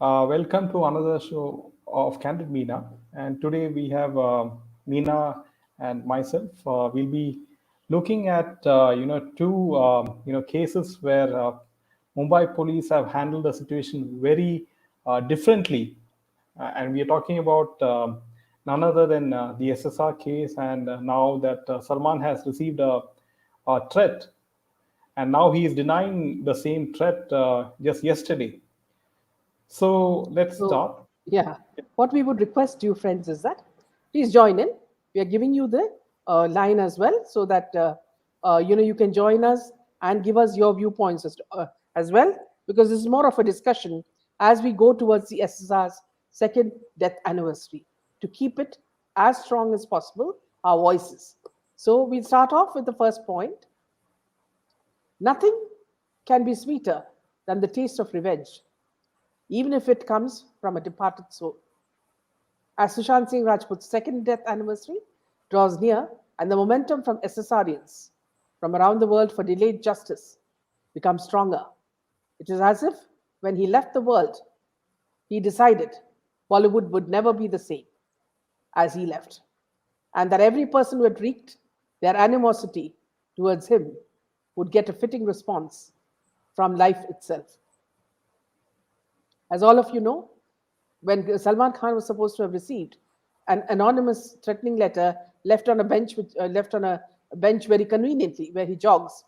Welcome to another show of Candid Meena. And today we have Meena and myself. We'll be looking at two cases where Mumbai police have handled the situation very differently, and we are talking about none other than the SSR case, and now that Salman has received a threat, and now he is denying the same threat just yesterday. So let's So, start. yeah, what we would request you, friends, is that please join in. We are giving you the line as well, so that you can join us and give us your viewpoints as well, because this is more of a discussion as we go towards the SSR's second death anniversary to keep it as strong as possible. Our voices. So we'll start off with the first point. Nothing can be sweeter than the taste of revenge, even if it comes from a departed soul. As Sushant Singh Rajput's second death anniversary draws near and the momentum from SSRians from around the world for delayed justice becomes stronger, it is as if when he left the world, he decided Bollywood would never be the same as he left, and that every person who had wreaked their animosity towards him would get a fitting response from life itself. As all of you know, when Salman Khan was supposed to have received an anonymous threatening letter left on a bench, left on a bench very conveniently where he jogs,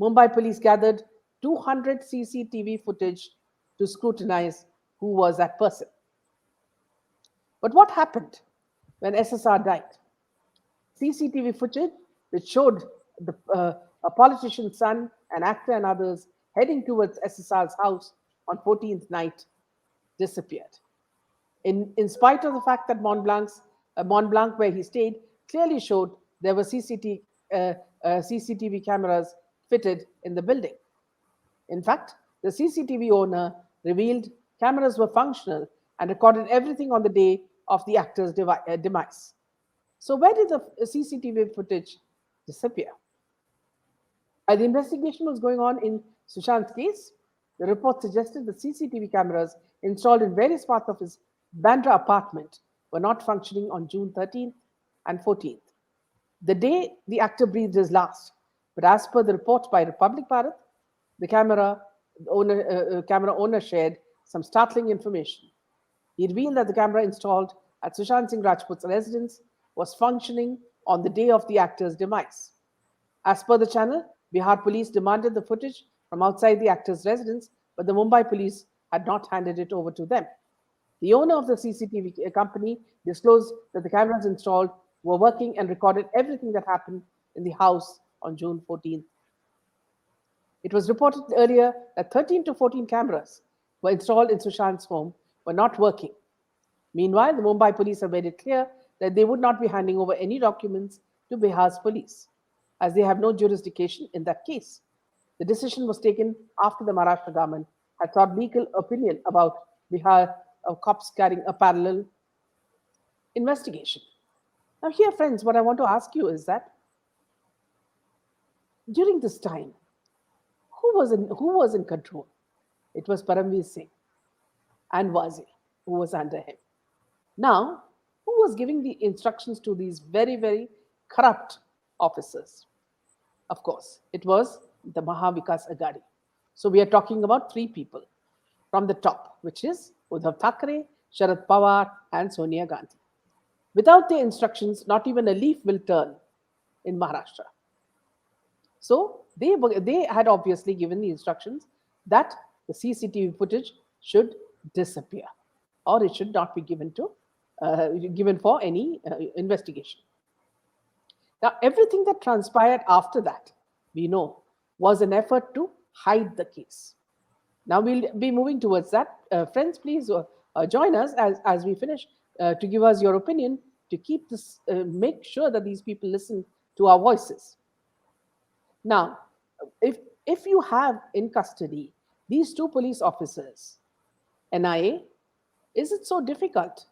Mumbai police gathered 200 CCTV footage to scrutinize who was that person. But what happened when SSR died? CCTV footage which showed a politician's son, an actor, and others heading towards SSR's house on 14th night disappeared. In spite of the fact that Mont Blanc, where he stayed, clearly showed there were CCTV cameras fitted in the building. In fact, the CCTV owner revealed cameras were functional and recorded everything on the day of the actor's demise. So, where did the CCTV footage disappear? While the investigation was going on in Sushant's case, the report suggested the CCTV cameras installed in various parts of his Bandra apartment were not functioning on June 13th and 14th, the day the actor breathed his last. But as per the report by Republic Bharat, the camera owner shared some startling information. He revealed that the camera installed at Sushant Singh Rajput's residence was functioning on the day of the actor's demise. As per the channel, Bihar police demanded the footage from outside the actor's residence, but the Mumbai police had not handed it over to them. The owner of the CCTV company disclosed that the cameras installed were working and recorded everything that happened in the house on June 14th. It was reported earlier that 13 to 14 cameras were installed in Sushant's home were not working. Meanwhile, the Mumbai police have made it clear that they would not be handing over any documents to Bihar's police, as they have no jurisdiction in that case. The decision was taken after the Maharashtra government had sought legal opinion about Bihar cops carrying a parallel investigation. Now, here, friends, what I want to ask you is that during this time, who was in control? It was Paramveer Singh and Wazir, who was under him. Now, who was giving the instructions to these very, very corrupt officers? Of course, it was the Mahavikas Agadi. So we are talking about three people from the top, which is Uddhav Thackeray, Sharad Pawar, and Sonia Gandhi. Without their instructions, not even a leaf will turn in Maharashtra. So they had obviously given the instructions that the CCTV footage should disappear, or it should not be given for any investigation. Now, everything that transpired after that, we know, was an effort to hide the case. Now we'll be moving towards that. Friends, please join us as we finish to give us your opinion to keep this, make sure that these people listen to our voices. Now, if you have in custody these two police officers, NIA, is it so difficult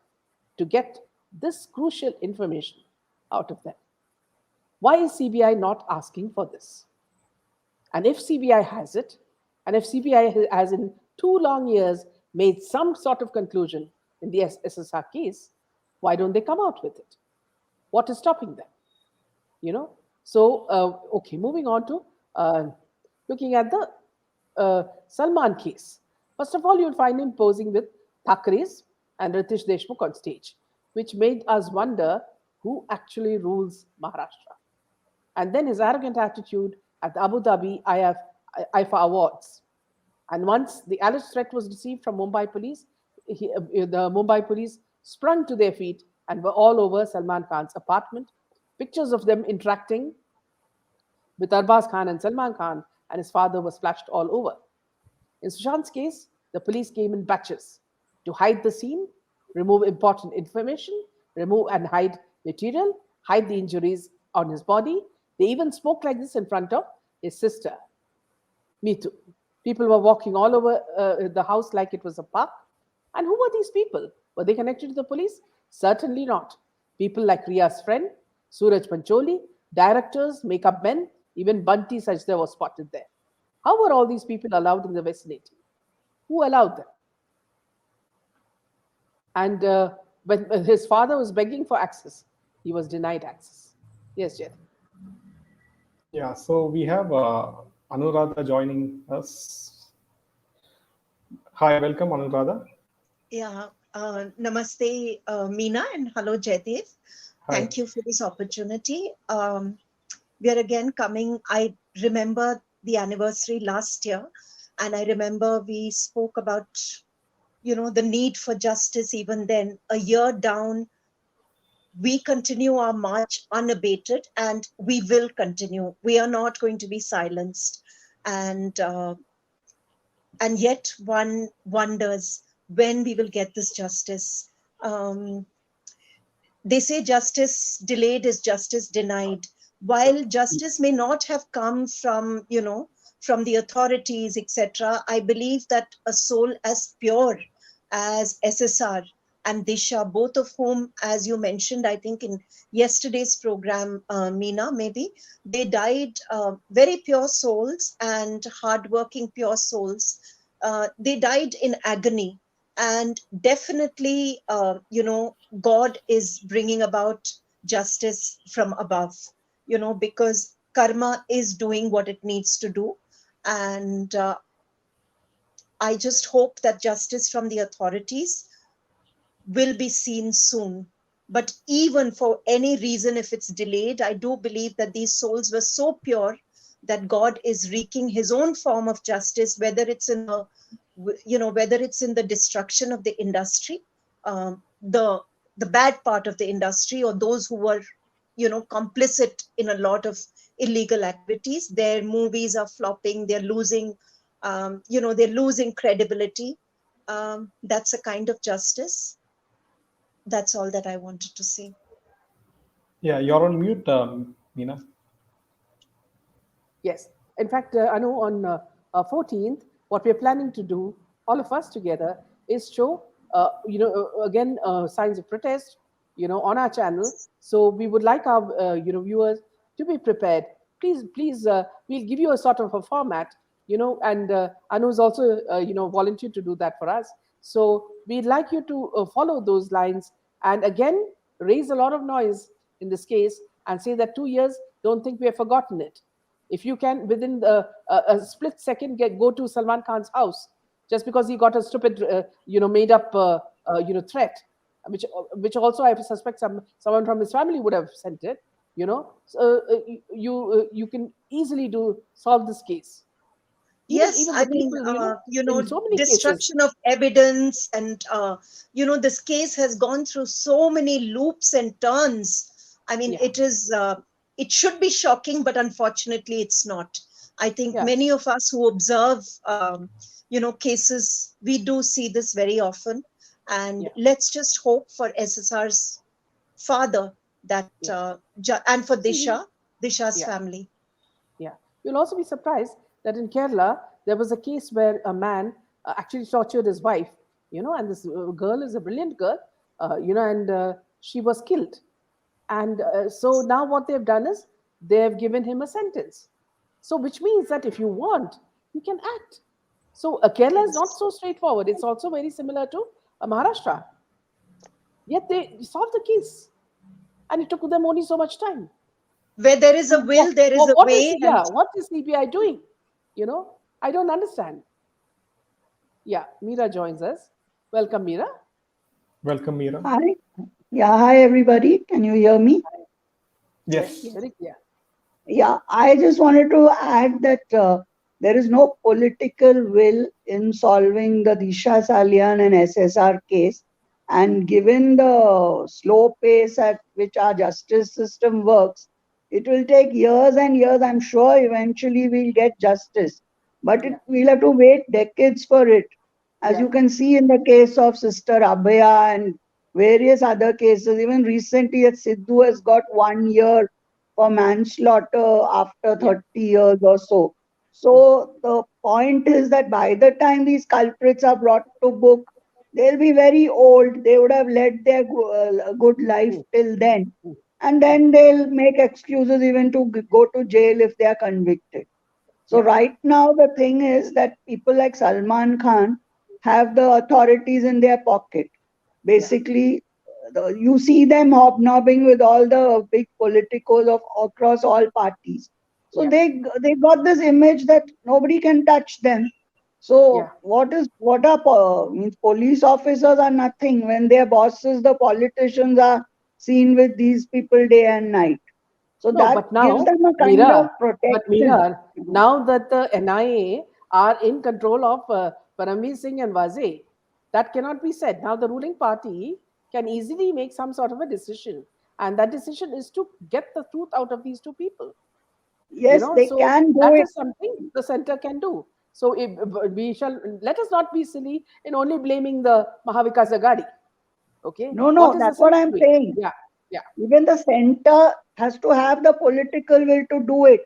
to get this crucial information out of them? Why is CBI not asking for this? And if CBI has it, and if CBI has in 2 long years made some sort of conclusion in the SSR case, why don't they come out with it? What is stopping them? So okay, moving on to looking at the Salman case. First of all, you'll find him posing with Thakres and Ritesh Deshmukh on stage, which made us wonder who actually rules Maharashtra. And then his arrogant attitude at the Abu Dhabi IFA Awards. And once the alleged threat was received from Mumbai police, the Mumbai police sprung to their feet and were all over Salman Khan's apartment. Pictures of them interacting with Arbaz Khan and Salman Khan and his father were splashed all over. In Sushant's case, the police came in batches to hide the scene, remove important information, remove and hide material, hide the injuries on his body. They even spoke like this in front of his sister. Me too. People were walking all over the house like it was a park. And who were these people? Were they connected to the police? Certainly not. People like Ria's friend, Suraj Pancholi, directors, makeup men, even Bunty Sajda was spotted there. How were all these people allowed in the vicinity? Who allowed them? And when his father was begging for access, he was denied access. Yes, Jeff. Yeah, so we have Anuradha joining us. Hi, welcome, Anuradha. Yeah, namaste, Meena, and hello, Jaidev. Hi. Thank you for this opportunity. We are again coming. I remember the anniversary last year, and I remember we spoke about, the need for justice even then. A year down, we continue our march unabated, and we will continue. We are not going to be silenced, and yet one wonders when we will get this justice. They say justice delayed is justice denied. While justice may not have come from, from the authorities, etc., I believe that a soul as pure as SSR and Disha, both of whom, as you mentioned, I think in yesterday's program, Meena, maybe, they died very pure souls and hardworking pure souls. They died in agony. And definitely, God is bringing about justice from above, because karma is doing what it needs to do. And I just hope that justice from the authorities will be seen soon. But even for any reason, if it's delayed, I do believe that these souls were so pure that God is wreaking his own form of justice, whether it's in the destruction of the industry, the bad part of the industry, or those who were, complicit in a lot of illegal activities. Their movies are flopping. They're losing, they're losing credibility. That's a kind of justice. That's all that I wanted to say. Yeah, you're on mute, Meena. Yes. In fact, Anu, on 14th, what we're planning to do, all of us together, is show, again, signs of protest, on our channel. So we would like our, viewers to be prepared. Please, we'll give you a sort of a format, and Anu's also, volunteered to do that for us. So we'd like you to follow those lines and again, raise a lot of noise in this case and say that 2 years, don't think we have forgotten it. If you can, within a split second, go to Salman Khan's house, just because he got a stupid, made up, threat, which also I suspect someone from his family would have sent it. So you can easily solve this case. Yes, I the mean, people, in so many destruction cases. of evidence, and this case has gone through so many loops and turns. I mean, Yeah. it should be shocking, but unfortunately, it's not. I think Yeah. many of us who observe, cases, we do see this very often. And Yeah. let's just hope for SSR's father that, Yeah. and for See, Disha's yeah. family. Yeah. You'll also be surprised that in Kerala, there was a case where a man actually tortured his wife, and this girl is a brilliant girl, and she was killed. And so now what they've done is they've given him a sentence. So, which means that if you want, you can act. So Kerala is not Yes. so straightforward. It's also very similar to Maharashtra. Yet they solved the case, and it took them only so much time. Where there is a So will, there is a what is, way. And yeah? What is CBI doing? I don't understand. Yeah, Meera joins us. Welcome, Meera. Welcome, Mira. Hi. Yeah, hi everybody. Can you hear me? Yes, Yes. very clear. Yeah, I just wanted to add that there is no political will in solving the Disha Salian and SSR case. And given the slow pace at which our justice system works, it will take years and years. I'm sure eventually we'll get justice, but Yeah, we'll have to wait decades for it. As yeah, you can see in the case of Sister Abhaya and various other cases, even recently, that Sidhu has got 1 year for manslaughter after yeah. 30 years or so. Mm, So the point is that by the time these culprits are brought to book, they'll be very old. They would have led their good life mm, till then. mm, And mm. then they'll make excuses even to go to jail if they are convicted. So Yeah, right now, the thing is that people like Salman Khan have the authorities in their pocket. yeah, Basically, you see them hobnobbing with all the big politicos of across all parties. So yeah, they got this image that nobody can touch them. yeah. So what are means police officers are nothing when their bosses, the politicians, are seen with these people day and night. So No, that but gives now, them a kind of Meera, protection. now that the NIA are in control of Paramveer Singh and Wazir, that cannot be said. Now the ruling party can easily make some sort of a decision, and that decision is to get the truth out of these two people. Yes, they So can do that it. is something the center can do. So if we shall, let us not be silly in only blaming the Mahavikas Agadi. Okay, No, what no, is the that's what center I'm doing? saying. Yeah, yeah, Even the center has to have the political will to do it.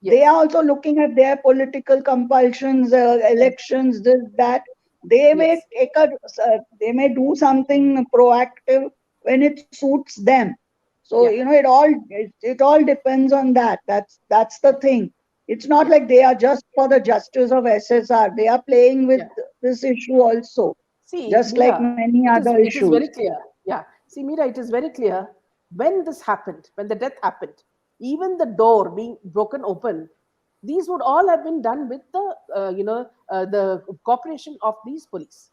They are yes, also looking at their political compulsions, elections, this, that. They may yes, they may do something proactive when it suits them. So yeah, it all depends on that. That's the thing. It's not yeah. like they are just for the justice of SSR. They are playing with Yeah. this issue also, See, just like Meera, many other it is very issues. clear. Yeah. See, Meera, it is very clear when this happened, when the death happened, even the door being broken open, these would all have been done with the cooperation of these police,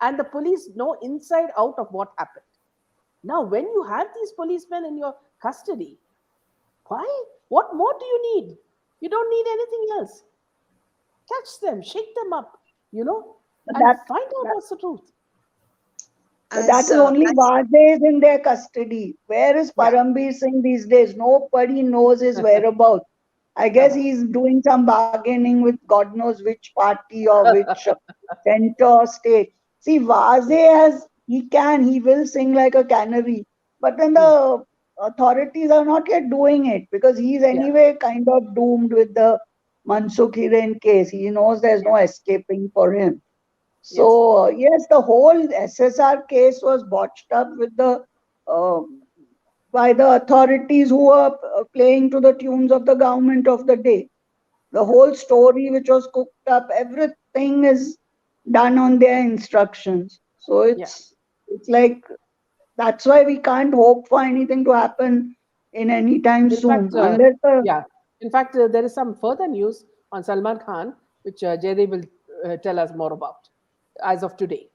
and the police know inside out of what happened. Now, when you have these policemen in your custody, why? What more do you need? You don't need anything else. Catch them, shake them up, you know, But and that find out what's the truth. But that as is only Vazir in their custody. Where is Yeah. Parambir Singh these days? Nobody knows his whereabouts. I guess Uh-huh. he's doing some bargaining with God knows which party or which center or state. See, Vazir he will sing like a canary. But then Hmm. the authorities are not yet doing it because he's Yeah. anyway kind of doomed with the Mansukh Hiren case. He knows there's Yeah. no escaping for him. Yes. So yes, the whole SSR case was botched up with the uh, by the authorities who were playing to the tunes of the government of the day. The Yeah. whole story which was cooked up, everything is done on their instructions. So Yeah. it's like that's why we can't hope for anything to happen in any time In soon fact, unless the yeah. In fact, there is some further news on Salman Khan, which Jaydev will tell us more about as of today.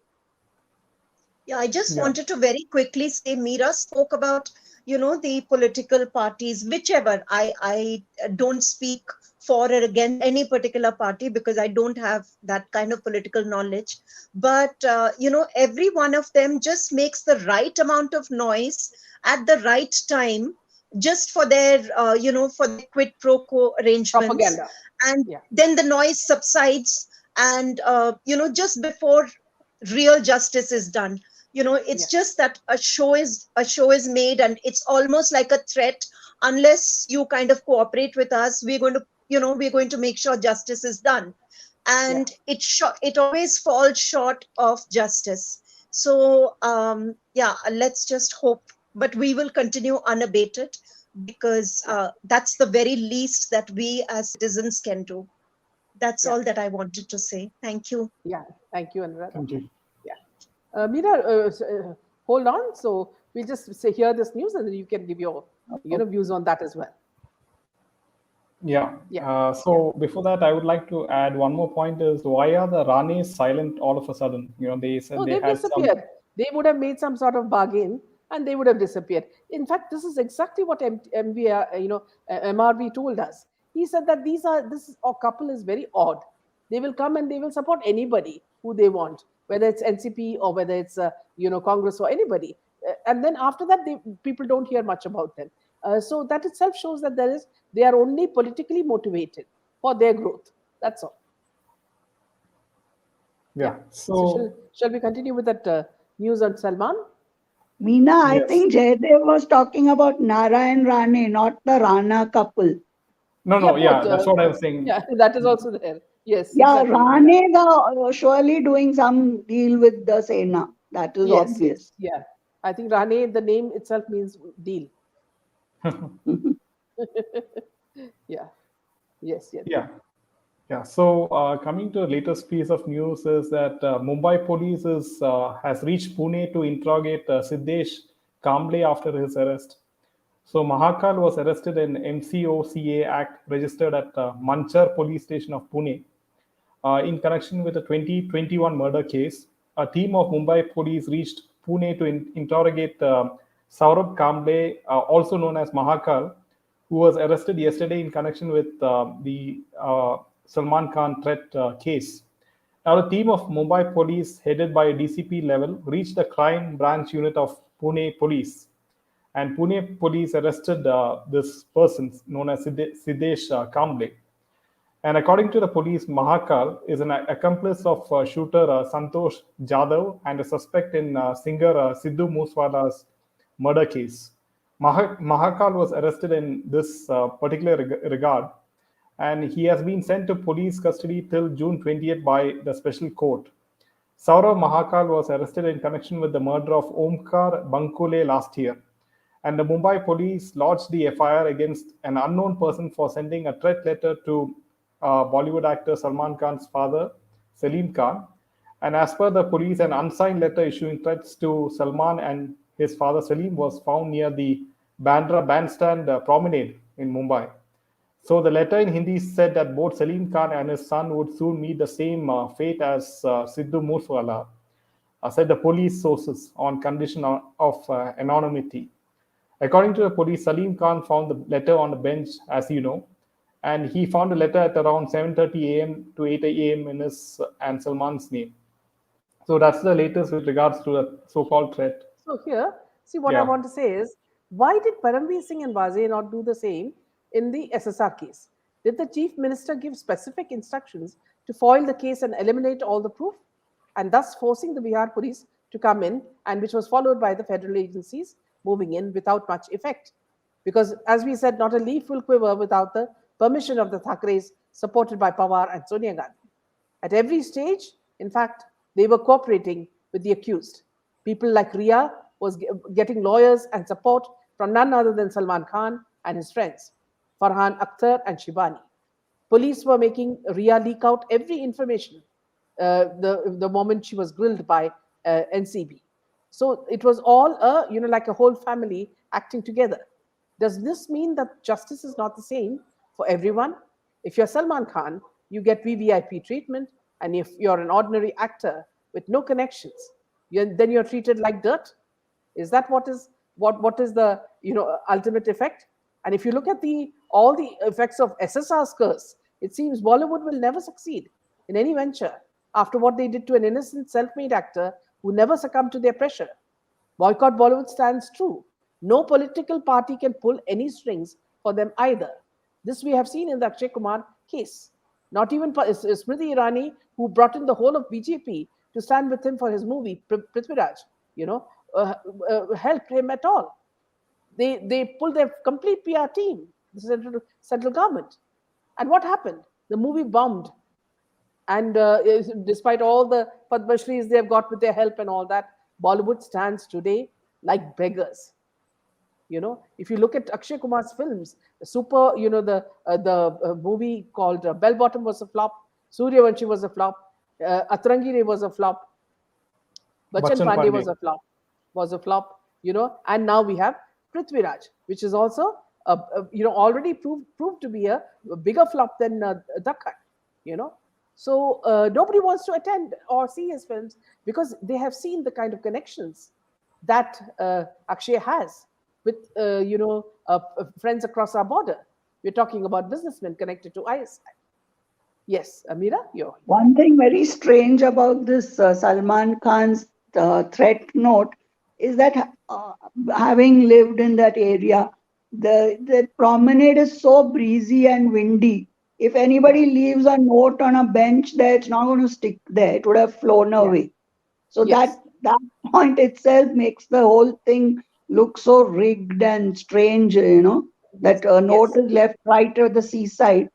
Yeah, I just Yeah. wanted to very quickly say Meera spoke about, the political parties, whichever. I don't speak for or against any particular party because I don't have that kind of political knowledge. But, every one of them just makes the right amount of noise at the right time just for their, for the quid pro quo arrangements. Propaganda. And Yeah. then the noise subsides and, just before real justice is done, Yeah. it's just that a show is made and it's almost like a threat. Unless you kind of cooperate with us, we're going to make sure justice is done. Yeah. And it always falls short of justice. So yeah, let's just hope, but we will continue unabated because Yeah. that's the very least that we as citizens can do. That's all that I wanted to say. Thank you. Yeah, thank you, Anuradha. Thank you. Yeah. Meera, hold on. So we'll just say hear this news and then you can give your views on that as well. Yeah. Yeah. So before that, I would like to add one more point: is why are the Ranis silent all of a sudden? They said No, they they've had some. disappeared. They would have made some sort of bargain and they would have disappeared. In fact, this is exactly what MRB told us. He said that this couple is very odd. They will come and they will support anybody who they want, whether it's NCP or whether it's Congress or anybody. And then after that, people don't hear much about them. So that itself shows that they are only politically motivated for their growth. That's all. Yeah. So shall we continue with that news on Salman? Meena, I Yes. think Jaydev was talking about Nara and Rane, not the Rana couple. No, yeah, both, that's what I was saying. Yeah, that is also there. Yes, Yeah, exactly. Rane surely doing some deal with the Sena. That is Yes, obvious. yeah. I think Rane, the name itself means deal. Yeah. Yes. Yeah. Yeah. So coming to the latest piece of news is that Mumbai police has reached Pune to interrogate Siddesh Kamble after his arrest. So Mahakal was arrested in MCOCA Act registered at Manchar police station of Pune in connection with a 2021 murder case. A team of Mumbai police reached Pune to interrogate Saurabh Kamble, also known as Mahakal, who was arrested yesterday in connection with the Salman Khan threat case. Now, a team of Mumbai police, headed by a DCP level, reached the crime branch unit of Pune police. And Pune police arrested this person known as Siddesh Kamble. And according to the police, Mahakal is an accomplice of shooter Santosh Jadhav and a suspect in singer Sidhu Moosewala's murder case. Mahakal was arrested in this particular regard, and he has been sent to police custody till June 20th by the special court. Saurav Mahakal was arrested in connection with the murder of Omkar Bankole last year, and the Mumbai police lodged the FIR against an unknown person for sending a threat letter to Bollywood actor Salman Khan's father, Salim Khan. And as per the police, an unsigned letter issuing threats to Salman and his father Salim was found near the Bandra Bandstand promenade in Mumbai. So the letter in Hindi said that both Salim Khan and his son would soon meet the same fate as Sidhu Moosewala, said the police sources on condition of anonymity. According to the police, Salim Khan found the letter on the bench, as you know, and he found a letter at around 7:30 a.m. to 8 a.m. in his and Salman's name. So that's the latest with regards to the so-called threat. So here, see what I want to say is, why did Paramveer Singh and Wazir not do the same in the SSR case? Did the chief minister give specific instructions to foil the case and eliminate all the proof, and thus forcing the Bihar police to come in, and which was followed by the federal agencies moving in without much effect? Because as we said, not a leaf will quiver without the permission of the Thakres, supported by Pawar and Sonia Gandhi. At every stage, in fact, they were cooperating with the accused. People like Ria was getting lawyers and support from none other than Salman Khan and his friends, Farhan Akhtar and Shibani. Police were making Ria leak out every information the moment she was grilled by NCB. So it was all like a whole family acting together. Does this mean that justice is not the same for everyone? If you're Salman Khan, you get VVIP treatment, and if you're an ordinary actor with no connections, then you're treated like dirt. Is that what is the ultimate effect? And if you look at all the effects of SSR's curse, it seems Bollywood will never succeed in any venture after what they did to an innocent self-made actor who never succumbed to their pressure. Boycott Bollywood stands true. No political party can pull any strings for them either. This we have seen in the Akshay Kumar case. Not even Smriti Irani, who brought in the whole of BJP to stand with him for his movie Prithviraj, helped him at all. They pulled their complete PR team, the central government. And what happened? The movie bombed. And despite all the Padma Shris they have got with their help and all that, Bollywood stands today like beggars. If you look at Akshay Kumar's films, the movie called Bell Bottom was a flop. Suryavanshi was a flop. Atrangire was a flop. Bachchan Bachchan Pandey Pandey. was a flop, and now we have Prithviraj, which is also, already proved to be a bigger flop than Dakkan, you know. So nobody wants to attend or see his films because they have seen the kind of connections that Akshay has with, friends across our border. We're talking about businessmen connected to ISI. Yes, Amira, you. One thing very strange about this Salman Khan's threat note is that having lived in that area, the promenade is so breezy and windy. If Yeah, anybody leaves a note on a bench there, it's not going to stick there. It would have flown yeah, away. So yes, that point itself makes the whole thing look so rigged and strange, yes, that a note yes. is left right at the seaside,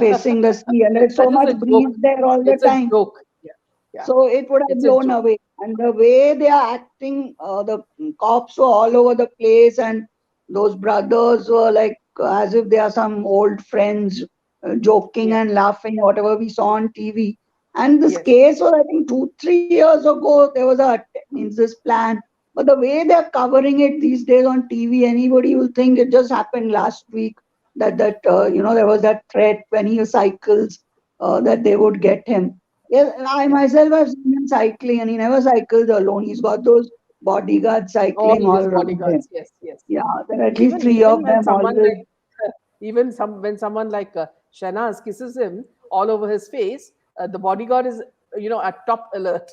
facing the sea, and there's so That is much a joke. breeze there all the It's a time. joke. Yeah, yeah. So it would have It's a blown joke. away. And the way they are acting, the cops were all over the place, and those brothers were like as if they are some old friends, joking Yeah. and laughing, whatever we saw on TV. And this Yes. case was, I think, 2, 3 years ago, there was means this plan. But the way they're covering it these days on TV, anybody will think it just happened last week. There was that threat when he cycles, that they would get him. Yes, I Yeah. myself have seen him cycling, and he never cycles alone. He's got those bodyguards All cycling all his around him. bodyguards. Yes. Yes. Yeah, there are at least Even three even of when them someone always. like when someone like Shahnaz kisses him all over his face, the bodyguard is, at top alert,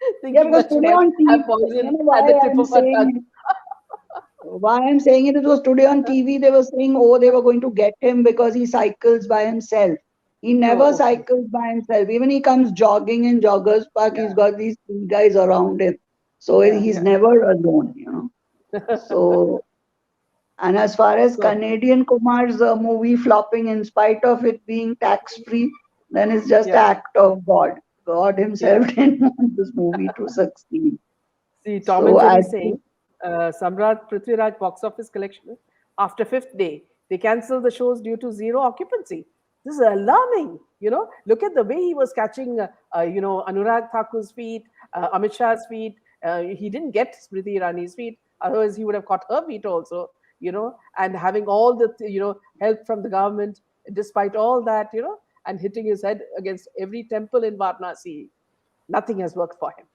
Yeah, thinking because that she today might on have TV, poison why at the tip I'm of her tongue. saying why I'm saying it was today on TV. They were saying, oh, they were going to get him because he cycles by himself. He never Oh, okay. cycles by himself. Even he comes jogging in Joggers Park, he's Yeah. got these three guys around him. So Yeah. he's Yeah. never alone. So, and as far as So Canadian Kumar's movie flopping, in spite of it being tax free, then it's just an yeah. act of God. God Himself Yeah. didn't want this movie to succeed. See, Tom So, and Jerry as saying, Samrat Prithviraj box office collection after fifth day, they cancelled the shows due to zero occupancy. This is alarming. Look at the way he was catching, Anurag Thakur's feet, Amit Shah's feet. He didn't get Smriti Irani's feet. Otherwise, he would have caught her feet also. And having all the, help from the government, despite all that, and hitting his head against every temple in Varanasi, nothing has worked for him.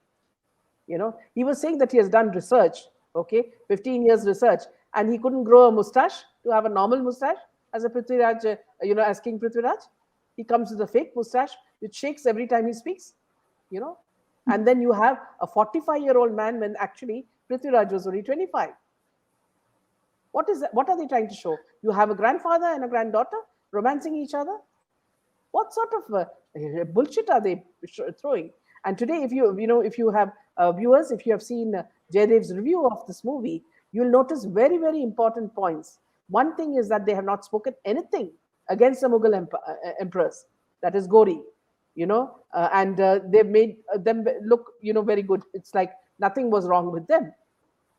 He was saying that he has done research, okay, 15 years research, and he couldn't grow a mustache to have a normal mustache as a Prithviraj, as King Prithviraj. He comes with a fake mustache which shakes every time he speaks, you know. And then you have a 45-year-old man when actually Prithviraj was only 25. What is that? What are they trying to show? You have a grandfather and a granddaughter romancing each other? What sort of bullshit are they throwing? And today, if you have viewers, if you have seen Jaydev's review of this movie, you'll notice very, very important points. One thing is that they have not spoken anything against the Mughal emperors, that is Gori, and they've made them look, very good. It's like nothing was wrong with them.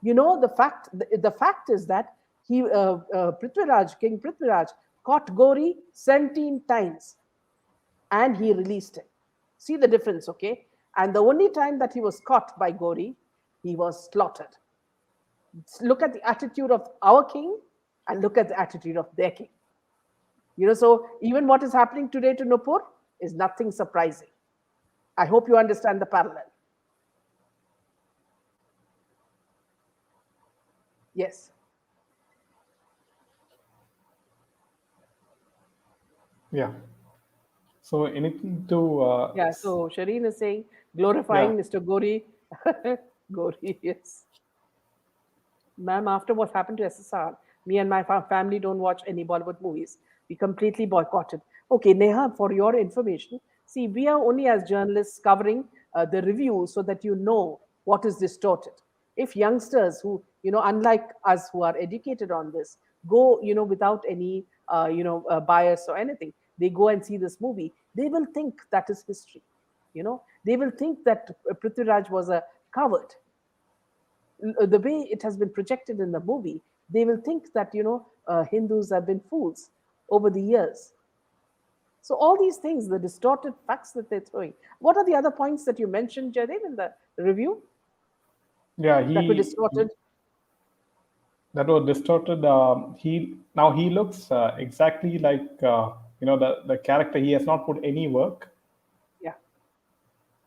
The fact is that King Prithviraj caught Gori 17 times and he released him. See the difference, okay? And the only time that he was caught by Gori, he was slaughtered. Look at the attitude of our king and look at the attitude of their king. So even what is happening today to Nupur is nothing surprising. I hope you understand the parallel. Yes. Yeah. So anything to Yeah, so Shireen is saying, yeah. glorifying Mr. Gori. Gori, yes. Ma'am, after what happened to SSR, me and my family don't watch any Bollywood movies. We completely boycotted. Okay, Neha, for your information, see, we are only as journalists covering the review so that you know what is distorted. If youngsters who, unlike us who are educated on this, go, without any, bias or anything, they go and see this movie, they will think that is history. They will think that Prithviraj was a coward. The way it has been projected in the movie, they will think that Hindus have been fools over the years. So all these things, the distorted facts that they're throwing. What are the other points that you mentioned, Jaidev, in the review Yeah, that were distorted? that was distorted. He looks exactly like the character. He has not put any work, Yeah,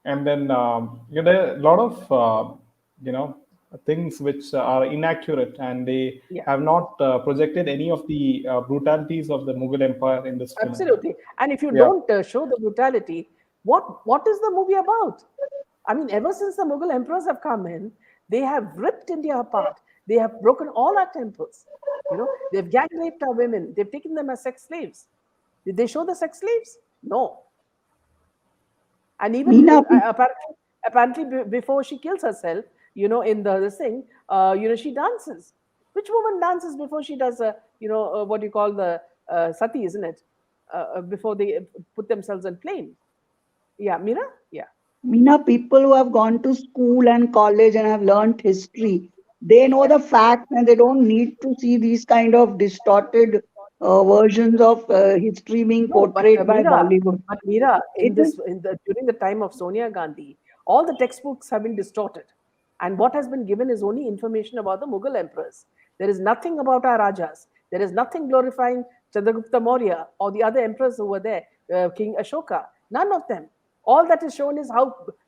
and then there are a lot of you know things which are inaccurate, and they yeah. have not projected any of the brutalities of the Mughal Empire in this film. Absolutely. And if you Yeah, don't show the brutality, what is the movie about? I mean, ever since the Mughal emperors have come in, they have ripped India apart. They have broken all our temples. They've gang raped our women. They've taken them as sex slaves. Did they show the sex slaves? No. And even Meena, apparently before she kills herself, in the this thing, she dances. Which woman dances before she does, what you call the sati, isn't it? Before they put themselves in flame. Yeah, Mira? Yeah. Meena, people who have gone to school and college and have learnt history, they know Yeah. the facts and they don't need to see these kind of distorted versions of history being No, portrayed by Bollywood. but Mira, It is during the time of Sonia Gandhi, all the textbooks have been distorted, and what has been given is only information about the Mughal emperors. There is nothing about our Rajas. There is nothing glorifying Chandragupta Maurya or the other emperors who were there, King Ashoka. None of them. All that is shown is how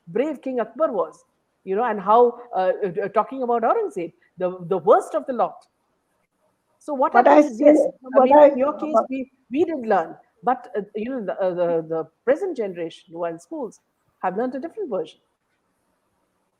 brave King Akbar was, and how talking about Aurangzeb, the worst of the lot. So what but I happens is, yes, still, I but mean, I, in your case, we did learn, but the present generation who are in schools have learned a different version.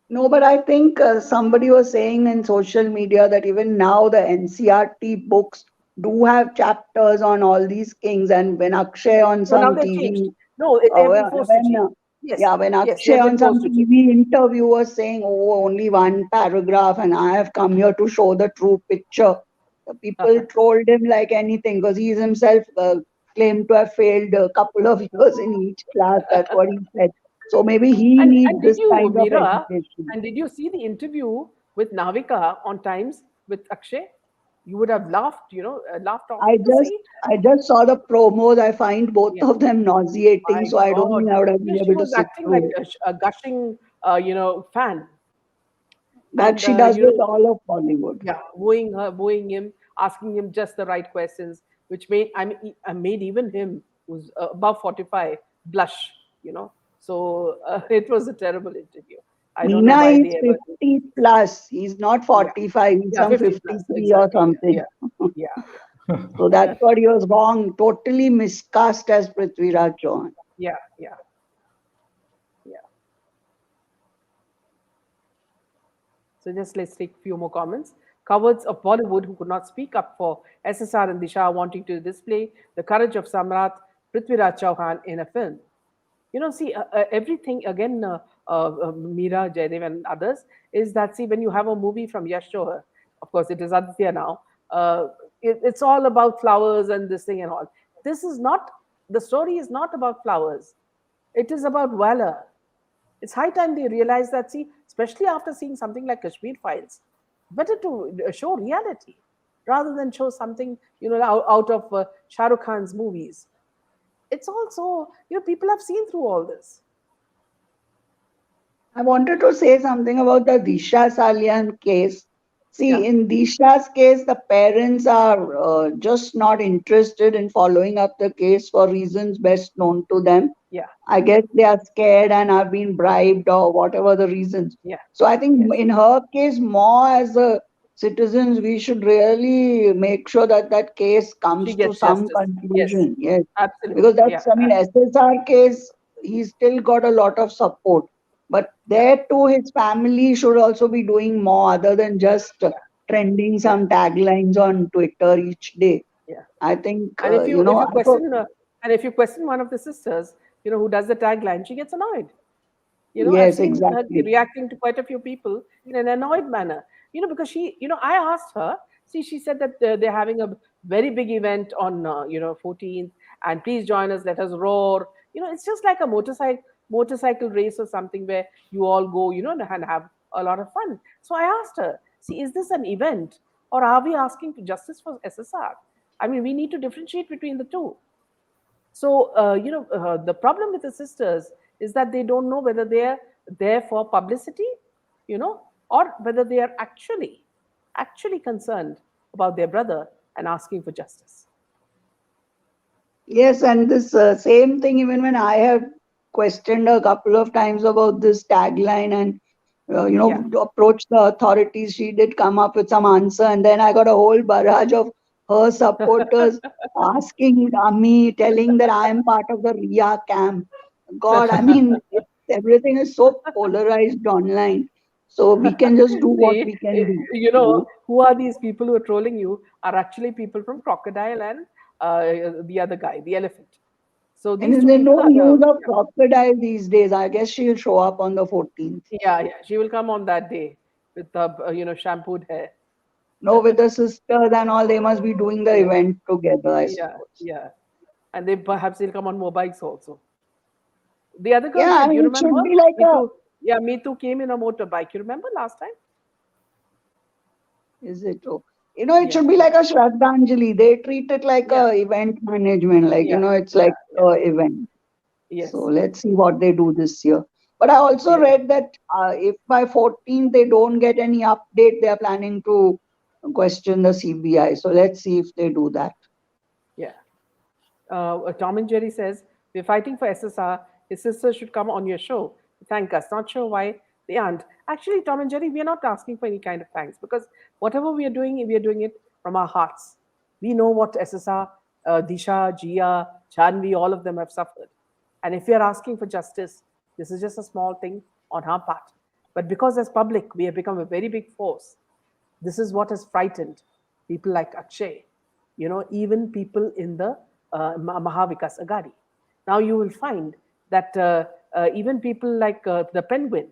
no, but I think somebody was saying in social media that even now the NCRT books do have chapters on all these kings, and when Akshay on So now some they've changed. TV, No, they have been forced to change. Yes, yeah, when yes, Akshay they've been on some forced to change. TV interview was saying, "Oh, only one paragraph, and I have come here to show the true picture." The people trolled him like anything because he's himself claimed to have failed a couple of years in each class. That's what he said. So maybe he And needs did this you, kind of Mira? education. And did you see the interview with Navika on Times with Akshay? You would have laughed, laughed off I to just see. I just saw the promos. I find both Yeah. of them nauseating, My so I don't God. think I would have been She able to was sit acting through like it. a gushing, fan. That And, she does with all of Bollywood. yeah, wooing him, asking him just the right questions, which made, I made even him, who's above 45, blush, So it was a terrible interview. I don't know Meena why is they ever, 50 plus. He's not yeah, 45. He's yeah, some 50 plus, 53 or exactly. something. Yeah, So that's what he was wrong. Totally miscast as Prithviraj Chauhan. yeah, yeah, yeah. So just let's take a few more comments. Cowards of Bollywood who could not speak up for SSR and Disha wanting to display the courage of Samrat Prithviraj Chauhan in a film. See, everything again, Meera, Jaidev, and others, is that, see, when you have a movie from Yash Johar, of course, it is Aditya now, it's all about flowers and this thing and all. This is not, the story is not about flowers. It is about valor. It's high time they realize that, see, especially after seeing something like Kashmir Files, better to show reality rather than show something, out of Shah Rukh Khan's movies. It's also, people have seen through all this. I wanted to say something about the Disha Salian case. See, Yeah, in Disha's case, the parents are just not interested in following up the case for reasons best known to them. yeah, I guess they are scared and are being bribed or whatever the reasons. yeah, So I think yes. in her case, more as a citizens, we should really make sure that that case She comes to gets some justice. Yes, conclusion. Yes, because absolutely. Yeah, that's, I mean, SSR case, he's still got a lot of support. But yeah, there too, his family should also be doing more other than just yeah, trending yeah, some taglines on Twitter each day. yeah. I think, And you know, if you question one of the sisters, who does the tagline, she gets annoyed. I've yes, seen her exactly. reacting to quite a few people in an annoyed manner. Because I asked her. See, she said that they're having a very big event on 14th, and please join us. Let us roar. It's just like a motorcycle race or something where you all go, and have a lot of fun. So I asked her, see, is this an event, or are we asking for justice for SSR? I mean, we need to differentiate between the two. So, the problem with the sisters is that they don't know whether they are there for publicity, or whether they are actually concerned about their brother and asking for justice. Yes, and this same thing, even when I have questioned a couple of times about this tagline and Yeah. to approach the authorities, she did come up with some answer, and then I got a whole barrage of her supporters asking me, telling that I am part of the Ria camp. God, I mean, everything is so polarized online, so we can just do what See, we can do. who are these people who are trolling you are actually people from Crocodile and the other guy, the elephant. So And these then two there's people no are news of Crocodile these days. I guess she'll show up on the 14th. yeah. She will come on that day with the shampooed hair. No, with the sisters and all, they must be doing the Yeah, event together, I yeah, suppose. yeah. And they perhaps they'll come on motorbikes also. The other girl Yeah, I did. You mean, it remember? should be like Me a, too. Yeah, Me too came in a motorbike. You remember last time? is it? Oh, it Yeah, should be yeah, like a Shraddhanjali. They treat it like yeah, a event management, like, yeah, it's yeah, like yeah. a event. So Yes, let's see what they do this year. But I also yeah, read that if by 14th they don't get any update, they are planning to question the CBI. So let's see if they do that. yeah. Tom and Jerry says, we're fighting for SSR. His sister should come on your show. Thank us. Not sure why they aren't. Actually, Tom and Jerry, we are not asking for any kind of thanks because whatever we are doing it from our hearts. We know what SSR, Disha, Jia, Chanvi, all of them have suffered. And if we are asking for justice, this is just a small thing on our part. But because as public, we have become a very big force. This is what has frightened people like Akshay, even people in the Mahavikas Agadi. Now you will find that even people like the Penguin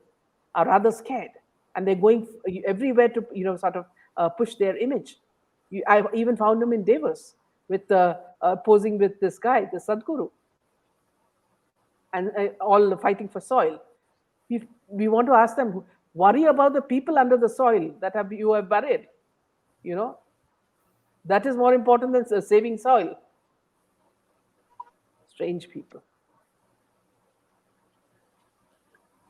are rather scared, and they're going everywhere to sort of push their image. I even found them in Davos with posing with this guy, the Sadhguru, and all fighting for soil. We want to ask them, worry about the people under the soil that you have buried. You know, that is more important than saving soil. Strange people.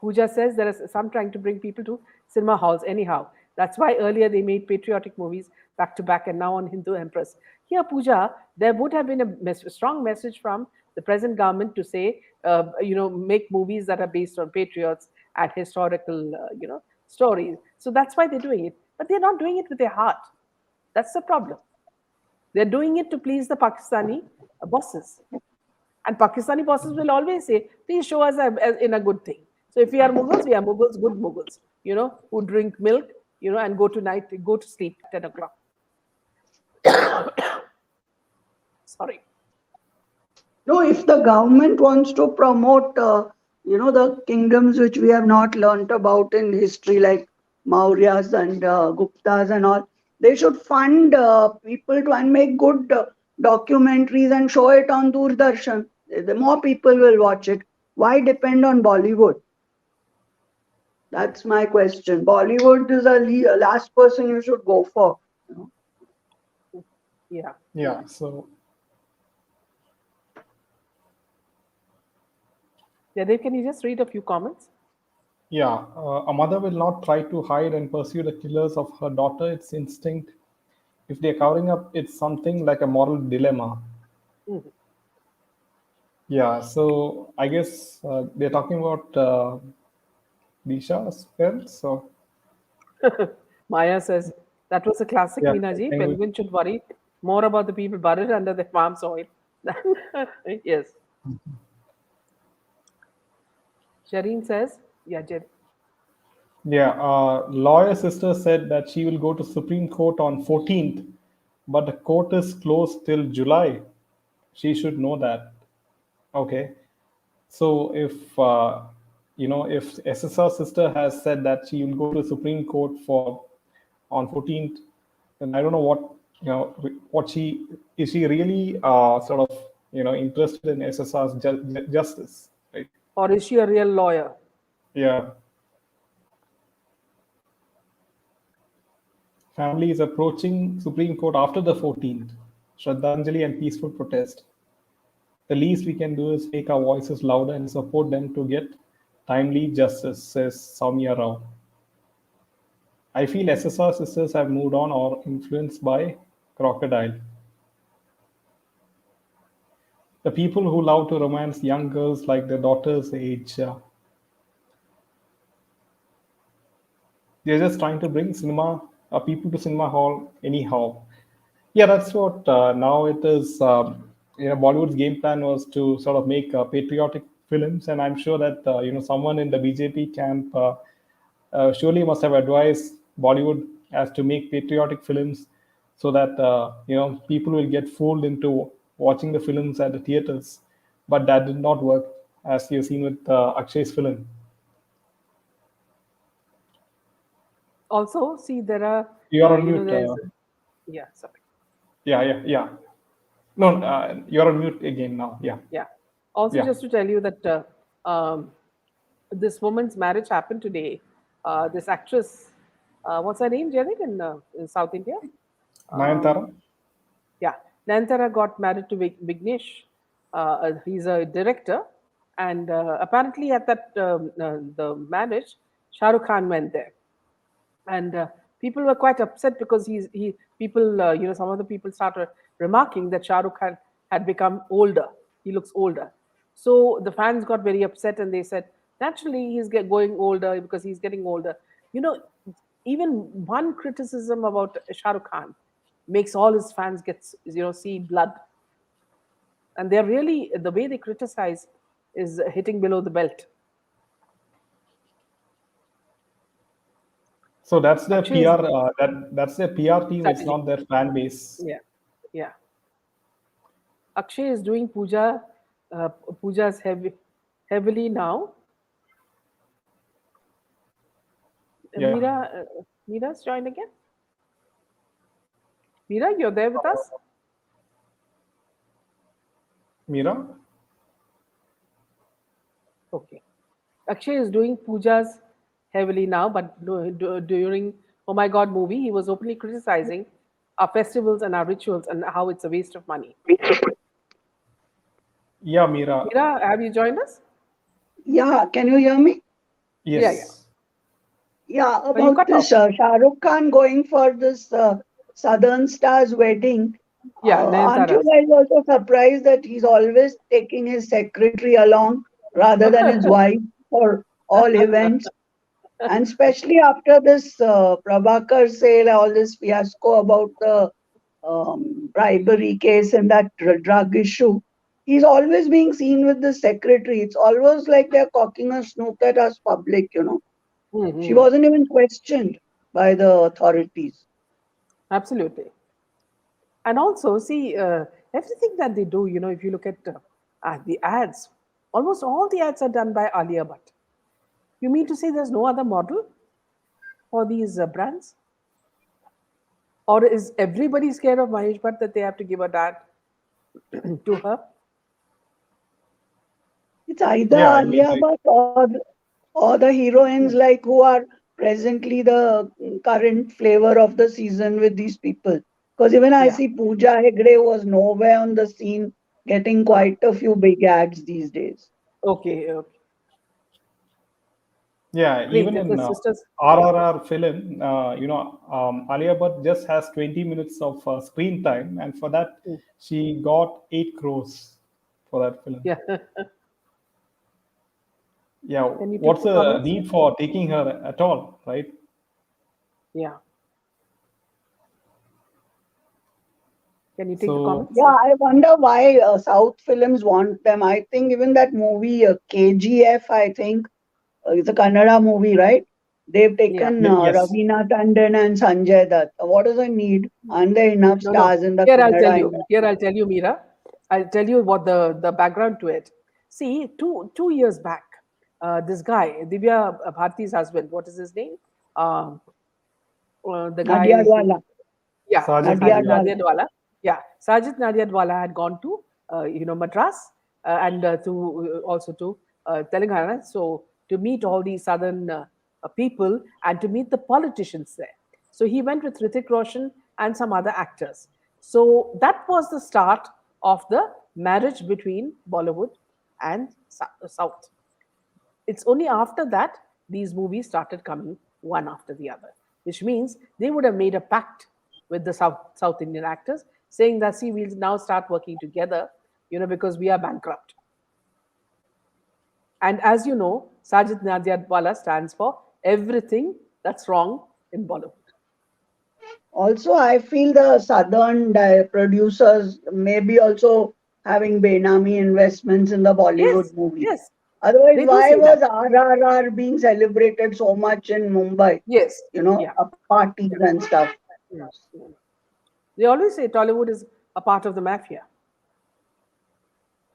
Pooja says there is some trying to bring people to cinema halls anyhow. That's why earlier they made patriotic movies back to back and now on Hindu Empress. Here, Pooja, there would have been a strong message from the present government to say, make movies that are based on patriots and historical, stories. So that's why they're doing it. But they're not doing it with their heart. That's the problem. They're doing it to please the Pakistani bosses. And Pakistani bosses will always say, please show us in a good thing. So if we are Mughals, good Mughals, who drink milk, and go to sleep at 10 o'clock. Sorry. No, if the government wants to promote, the kingdoms which we have not learnt about in history, like Mauryas and Guptas and all, they should fund people to and make good documentaries and show it on Doordarshan. The more people will watch it. Why depend on Bollywood? That's my question. Bollywood is a last person you should go for. Yeah. Yeah. So Yeah, Dave, can you just read a few comments? yeah, a mother will not try to hide and pursue the killers of her daughter. It's instinct. If they're covering up, it's something like a moral dilemma. Mhm. Yeah. So I guess they're talking about Disha as well. So Maya says, that was a classic, yeah, Minaji. penguin. Penguin should worry more about the people buried under their farm soil. Yes. Shireen says, yeah, Jed. Yeah, lawyer sister said that she will go to Supreme Court on 14th, but the court is closed till July. She should know that. Okay. So if SSR sister has said that she will go to Supreme Court for on 14th, then I don't know what she is. She really sort of interested in SSR's justice, right? Or is she a real lawyer? Yeah. Family is approaching Supreme Court after the 14th. Shraddhanjali and peaceful protest. The least we can do is make our voices louder and support them to get timely justice, says Soumya Rao. I feel SSR sisters have moved on or influenced by Crocodile. The people who love to romance young girls like their daughter's age, they're just trying to bring cinema people to cinema hall anyhow. Yeah, that's what now it is. Bollywood's game plan was to sort of make patriotic films, and I'm sure that someone in the BJP camp surely must have advised Bollywood as to make patriotic films, so that people will get fooled into watching the films at the theaters. But that did not work, as you've seen with Akshay's film. Also, see, there are, You're on mute. Yeah, sorry. Yeah. No, you're on mute again now. Yeah. Yeah. Also, Yeah. just to tell you that this woman's marriage happened today. This actress, what's her name, Jared, in South India? Nayantara? Yeah, Nayantara got married to Vignesh. He's a director, and apparently at that the marriage, Shah Rukh Khan went there, and people were quite upset because some of the people started remarking that Shah Rukh Khan had become older. He looks older, so the fans got very upset and they said naturally he's going older because he's getting older. Even one criticism about Shah Rukh Khan makes all his fans get see blood, and they're really, the way they criticize is hitting below the belt. So that's their Actually, PR. That's their PR team. It's strategy. not their fan base. Yeah. Akshay is doing pujas heavily now. Yeah. Mira's joined again. Mira, you're there with us? Mira? Okay. Akshay is doing pujas heavily now, but during Oh My God movie, he was openly criticizing our festivals and our rituals and how it's a waste of money. Yeah, Mira. Mira, have you joined us? Yeah, can you hear me? Yes. Yeah, about this Shah Rukh Khan going for this Southern Stars wedding. Yeah, Aren't you Nayantara. guys also surprised that he's always taking his secretary along rather than his wife for all events? And especially after this Prabhakar sale, all this fiasco about the bribery case and that drug issue, he's always being seen with the secretary. It's almost like they're cocking a snook at us public. She wasn't even questioned by the authorities. Absolutely. And also, see, everything that they do, if you look at the ads, almost all the ads are done by Alia Bhatt. You mean to say there's no other model for these brands? Or is everybody scared of Mahesh Bhatt that they have to give a dad to her? It's either Alia Bhatt or the heroines like who are presently the current flavor of the season with these people. Because even I see Pooja Hegde was nowhere on the scene, getting quite a few big ads these days. Okay. Yeah, even in RRR film, Alia Bhatt just has 20 minutes of screen time, and for that, she got 8 crores for that film. Yeah. Yeah, what's the need for taking her at all, right? Yeah. Can you take the comments? Yeah, I wonder why South films want them. I think even that movie KGF, I think, it's a Kannada movie, right? They've taken Raveena Tandon and Sanjay Dutt. What is the need? Aren't there enough stars in the Kannada industry? Here I'll tell you, Mira. I'll tell you what the background to it. See, two years back, this guy, Divya Bharti's husband, what is his name? The guy. Nadiadwala. Yeah, Sajid Nadiadwala. Yeah, Sajid Nadiadwala had gone to Madras and also to Telangana, so to meet all these southern people and to meet the politicians there. So he went with Hrithik Roshan and some other actors. So that was the start of the marriage between Bollywood and South. It's only after that these movies started coming one after the other, which means they would have made a pact with the South Indian actors, saying that, see, we'll now start working together, because we are bankrupt. And as you know, Sajid Nadiadwala stands for everything that's wrong in Bollywood. Also, I feel the southern producers may be also having Benami investments in the Bollywood Yes, movie. yes, Otherwise, they do why say was that. RRR being celebrated so much in Mumbai? Yes, yeah. Parties and stuff. Mm, mm. They always say Tollywood is a part of the mafia,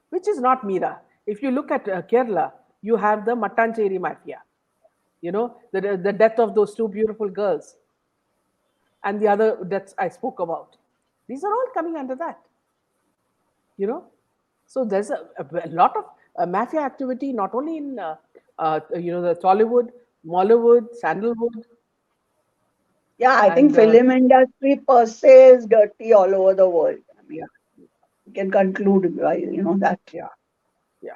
which is not Mira. If you look at Kerala, you have the Mattancheri mafia, the death of those two beautiful girls and the other deaths I spoke about. These are all coming under that, So there's a lot of mafia activity, not only in, the Tollywood, Mollywood, Sandalwood. Yeah, I think And film industry per se is dirty all over the world. I mean, yeah, we can conclude by that. yeah, yeah.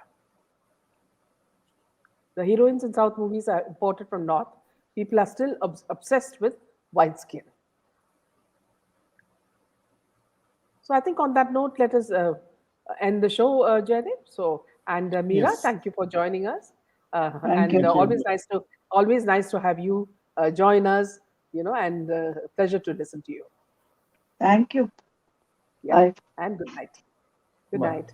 The heroines in South movies are imported from North. People are still obsessed with white skin. So I think on that note, let us end the show, Jaydev. So, and Meera, Yes. thank you for joining us. Thank And you. always nice to have you join us. And pleasure to listen to you. Thank you. Yeah. Bye. And good night. Good Bye. night.